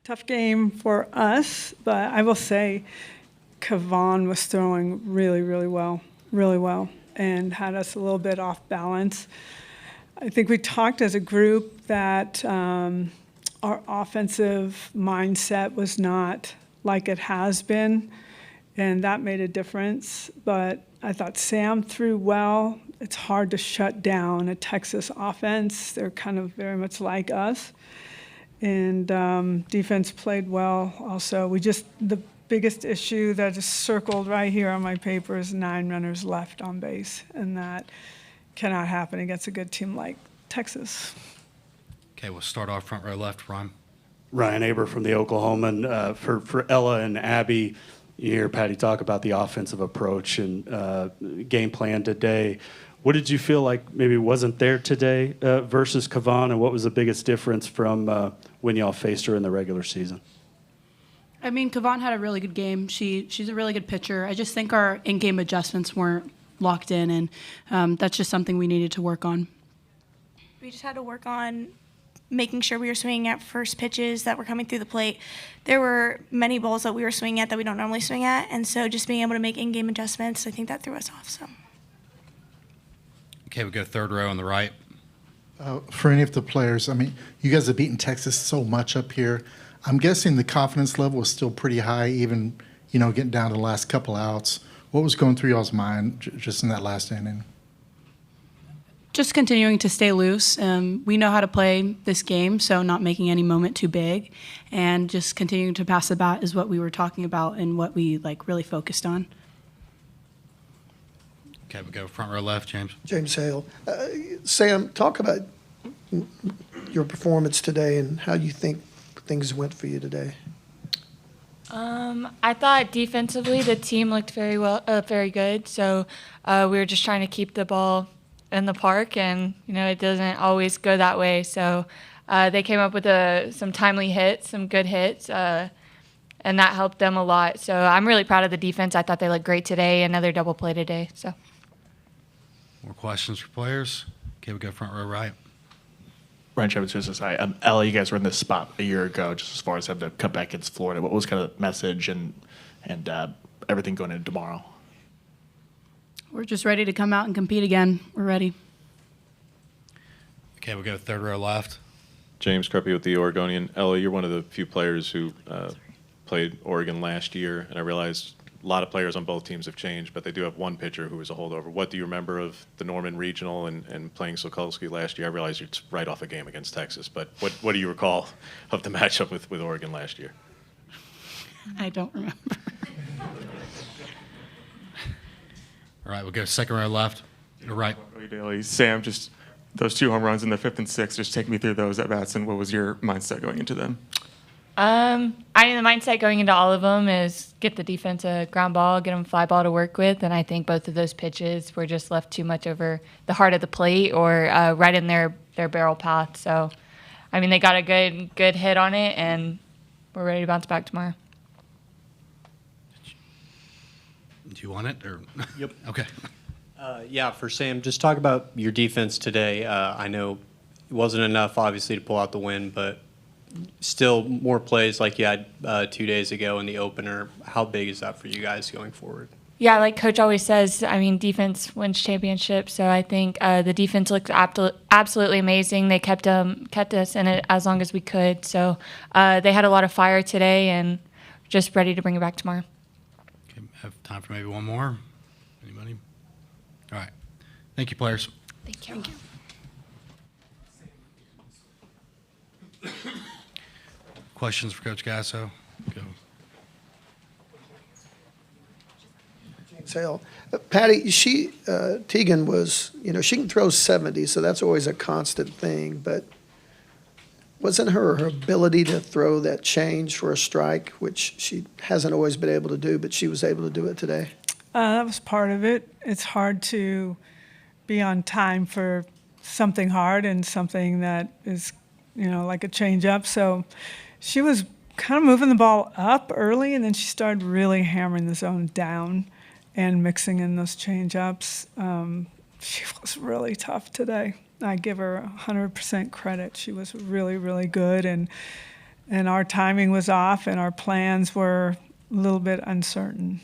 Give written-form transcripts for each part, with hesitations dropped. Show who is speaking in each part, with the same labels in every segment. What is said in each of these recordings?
Speaker 1: Tough game for us, but I will say Kavan was throwing really well, and had us a little bit off balance. I think we talked as a group that our offensive mindset was not like it has been, and that made a difference. But I thought Sam threw well. It's hard to shut down a Texas offense. They're kind of very much like us. And defense played well also. The biggest issue that is circled right here on my paper is 9 runners left on base, and that cannot happen against a good team like Texas.
Speaker 2: Okay, we'll start off front row left, Ron.
Speaker 3: Ryan Aber from the Oklahoman. For Ella and Abby, you hear Patty talk about the offensive approach and game plan today. What did you feel like maybe wasn't there today versus Kavan, and what was the biggest difference from when y'all faced her in the regular season?
Speaker 4: I mean, Kavan had a really good game. She's a really good pitcher. I just think our in-game adjustments weren't locked in, and that's just something we needed to work on.
Speaker 5: We just had to work on making sure we were swinging at first pitches that were coming through the plate. There were many balls that we were swinging at that we don't normally swing at, and so just being able to make in-game adjustments, I think that threw us off. So.
Speaker 2: Okay, we go third row on the right.
Speaker 6: For any of the players, I mean, you guys have beaten Texas so much up here. I'm guessing the confidence level was still pretty high, even, getting down to the last couple outs. What was going through y'all's mind just in that last inning?
Speaker 4: Just continuing to stay loose. We know how to play this game, so not making any moment too big, and just continuing to pass the bat is what we were talking about and what we really focused on.
Speaker 2: Okay, we go front row left, James.
Speaker 7: James Hale. Sam, talk about your performance today and how you think things went for you today.
Speaker 8: I thought defensively the team looked very good. So we were just trying to keep the ball in the park, and it doesn't always go that way. So they came up with some timely hits, some good hits, and that helped them a lot. So I'm really proud of the defense. I thought they looked great today. Another double play today. So.
Speaker 2: More questions for players? Okay, we go front row right.
Speaker 9: Ryan Chapman, Society. Ella, you guys were in this spot a year ago, just as far as having to come back against Florida. What was kind of the message and everything going into tomorrow?
Speaker 4: We're just ready to come out and compete again. We're ready.
Speaker 2: Okay, we go third row left.
Speaker 10: James Kreppe with the Oregonian. Ella, you're one of the few players who played Oregon last year, and I realized a lot of players on both teams have changed, but they do have one pitcher who was a holdover. What do you remember of the Norman Regional and playing Sokolsky last year? I realize it's right off a game against Texas, but what do you recall of the matchup with Oregon last year?
Speaker 4: I don't remember.
Speaker 2: All right, we'll go second row left. You're right.
Speaker 11: Sam, just those 2 home runs in the 5th and 6th, just take me through those at bats, and what was your mindset going into them?
Speaker 8: The mindset going into all of them is get the defense a ground ball, get them a fly ball to work with, and I think both of those pitches were just left too much over the heart of the plate or right in their barrel path. So, they got a good hit on it, and we're ready to bounce back tomorrow.
Speaker 2: Do you want it? Or?
Speaker 12: Yep.
Speaker 2: Okay.
Speaker 12: Yeah, for Sam, just talk about your defense today. I know it wasn't enough, obviously, to pull out the win, but still more plays like you had 2 days ago in the opener. How big is that for you guys going forward?
Speaker 8: Yeah, like Coach always says, defense wins championships. So I think the defense looked absolutely amazing. They kept us in it as long as we could. So they had a lot of fire today, and just ready to bring it back tomorrow.
Speaker 2: Okay, have time for maybe one more. Anybody? All right. Thank you, players.
Speaker 8: Thank you.
Speaker 4: Thank you.
Speaker 2: Questions for Coach Gasso? Go.
Speaker 7: Sale. Patty, Tegan was, she can throw 70, so that's always a constant thing, but wasn't her ability to throw that change for a strike, which she hasn't always been able to do, but she was able to do it today?
Speaker 1: That was part of it. It's hard to be on time for something hard and something that is, like a change-up. So she was kind of moving the ball up early, and then she started really hammering the zone down and mixing in those change-ups. She was really tough today. I give her 100% credit. She was really, really good, and and our timing was off, and our plans were a little bit uncertain.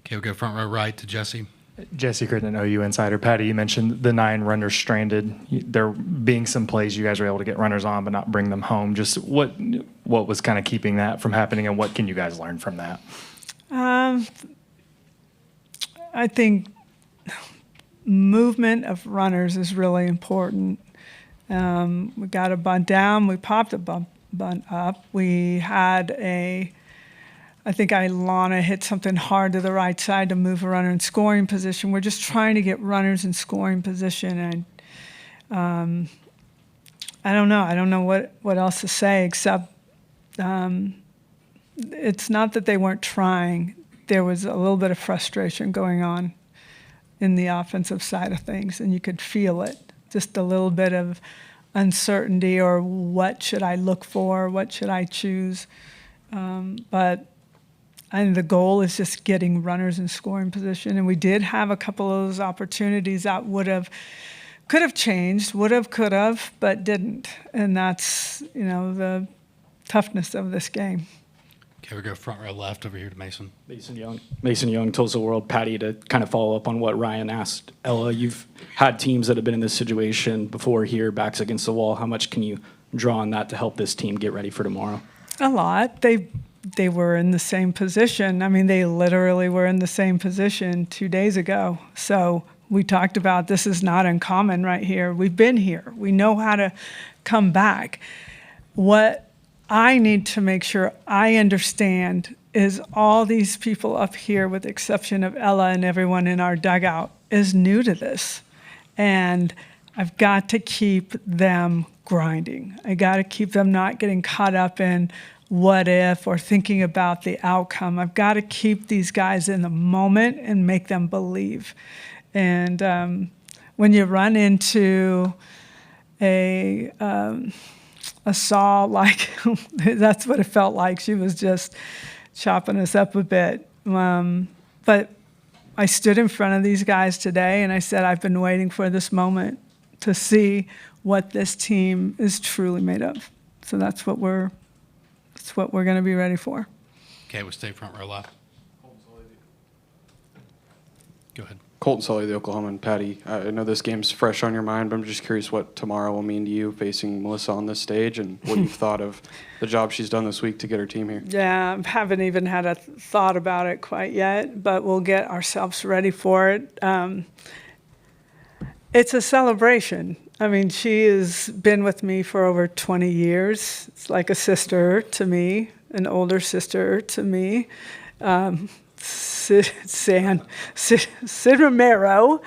Speaker 2: Okay, we'll go front row right to Jesse.
Speaker 13: Jesse Crittenden, OU Insider. Patty, you mentioned the 9 runners stranded. There being some plays you guys were able to get runners on but not bring them home. Just what was kind of keeping that from happening, and what can you guys learn from that?
Speaker 1: I think movement of runners is really important. We got a bunt down. We popped a bunt up. We had I think Ilana hit something hard to the right side to move a runner in scoring position. We're just trying to get runners in scoring position. And I don't know. I don't know what else to say except it's not that they weren't trying. There was a little bit of frustration going on in the offensive side of things, and you could feel it. Just a little bit of uncertainty, or what should I look for? What should I choose? But the goal is just getting runners in scoring position. And we did have a couple of those opportunities that could have changed, could have, but didn't. And that's, the toughness of this game.
Speaker 2: Okay, we'll go front row left over here to Mason.
Speaker 14: Mason Young, Tulsa World. Patty, to kind of follow up on what Ryan asked Ella, you've had teams that have been in this situation before here, backs against the wall. How much can you draw on that to help this team get ready for tomorrow?
Speaker 1: A lot. They were in the same position. I mean, they literally were in the same position 2 days ago. So we talked about this is not uncommon right here. We've been here. We know how to come back. What I need to make sure I understand is all these people up here, with the exception of Ella and everyone in our dugout, is new to this. And I've got to keep them grinding. I got to keep them not getting caught up in what if or thinking about the outcome. I've got to keep these guys in the moment and make them believe. And when you run into a saw, like that's what it felt like. She was just chopping us up a bit. But I stood in front of these guys today and I said, I've been waiting for this moment to see what this team is truly made of. So that's what we're going to be ready for.
Speaker 2: Okay, we'll stay front row left. Go ahead.
Speaker 15: Colton Sully, the Oklahoman. Patty, I know this game's fresh on your mind, but I'm just curious what tomorrow will mean to you facing Melissa on this stage, and what you've thought of the job she's done this week to get her team here.
Speaker 1: Yeah, I haven't even had a thought about it quite yet, but we'll get ourselves ready for it. It's a celebration. I mean, she has been with me for over 20 years. It's like a sister to me, an older sister to me. Sid Romero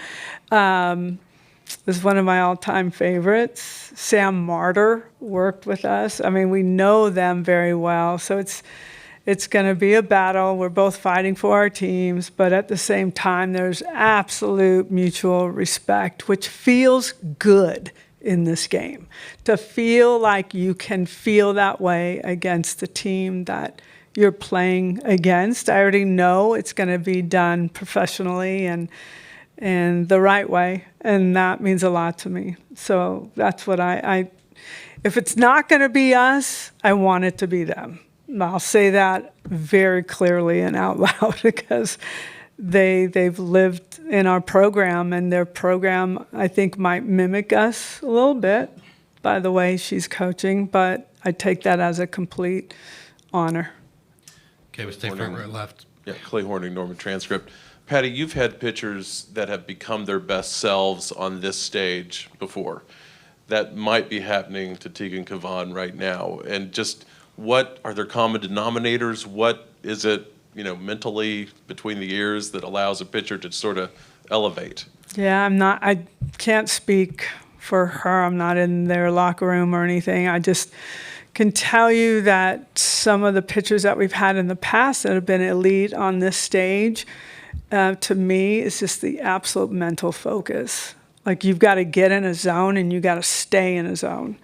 Speaker 1: is one of my all-time favorites. Sam Martyr worked with us. I mean, we know them very well, so it's going to be a battle. We're both fighting for our teams, but at the same time, there's absolute mutual respect, which feels good in this game. To feel like you can feel that way against the team that you're playing against. I already know it's going to be done professionally and the right way, and that means a lot to me. So that's what I if it's not going to be us, I want it to be them. I'll say that very clearly and out loud because they've lived in our program, and their program, I think, might mimic us a little bit by the way she's coaching, but I take that as a complete honor.
Speaker 2: Okay, we'll stay front row left.
Speaker 16: Yeah, Clay Horning, Norman Transcript. Patty, you've had pitchers that have become their best selves on this stage before. That might be happening to Tegan Kavan right now. And just what are their common denominators? What is it, mentally between the ears that allows a pitcher to sort of elevate?
Speaker 1: Yeah, I can't speak for her. I'm not in their locker room or anything. I just can tell you that some of the pitchers that we've had in the past that have been elite on this stage, to me, is just the absolute mental focus. Like, you've got to get in a zone and you got to stay in a zone.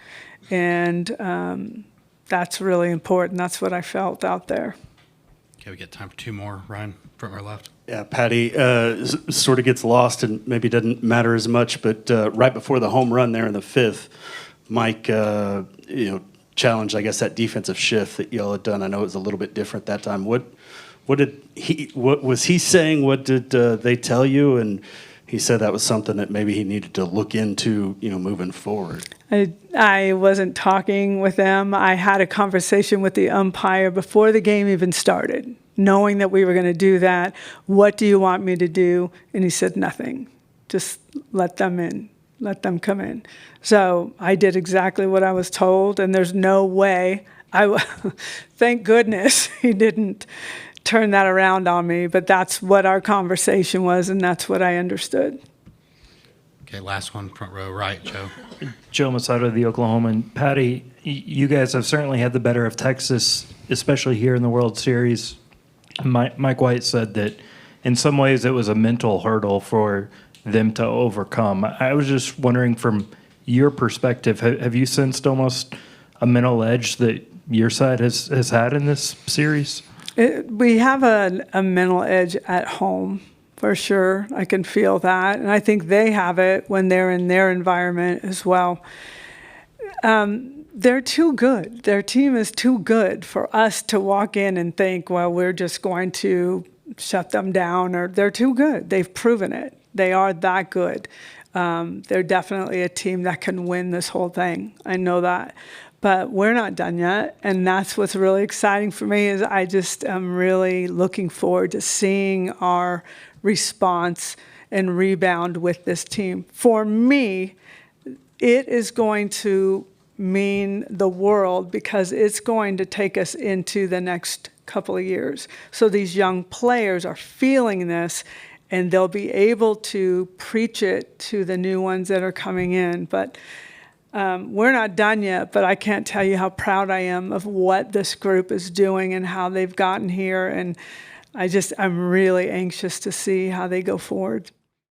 Speaker 1: And that's really important. That's what I felt out there.
Speaker 2: Okay, we get time for two more. Ryan, front row left.
Speaker 3: Yeah, Patty sort of gets lost and maybe doesn't matter as much, but right before the home run there in the fifth, Mike, challenged, I guess, that defensive shift that y'all had done. I know it was a little bit different that time. What was he saying? What did they tell you? And he said that was something that maybe he needed to look into, moving forward.
Speaker 1: I wasn't talking with them. I had a conversation with the umpire before the game even started, knowing that we were going to do that. What do you want me to do? And he said, nothing. Just let them in. Let them come in. So I did exactly what I was told, and there's no way. Thank goodness he didn't turn that around on me, but that's what our conversation was, and that's what I understood.
Speaker 2: Okay, last one, front row, right, Joe.
Speaker 13: Joe Masato, the Oklahoman. Patty, you guys have certainly had the better of Texas, especially here in the World Series. Mike White said that in some ways it was a mental hurdle for them to overcome. I was just wondering, from your perspective, have you sensed almost a mental edge that your side has had in this series?
Speaker 1: We have a mental edge at home, for sure. I can feel that. And I think they have it when they're in their environment as well. They're too good. Their team is too good for us to walk in and think, well, we're just going to shut them down, or they're too good. They've proven it. They are that good. They're definitely a team that can win this whole thing. I know that. But we're not done yet, and that's what's really exciting for me. Is I just am really looking forward to seeing our response and rebound with this team. For me, it is going to mean the world, because it's going to take us into the next couple of years. So these young players are feeling this, and they'll be able to preach it to the new ones that are coming in. But we're not done yet, but I can't tell you how proud I am of what this group is doing and how they've gotten here. And I'm really anxious to see how they go forward.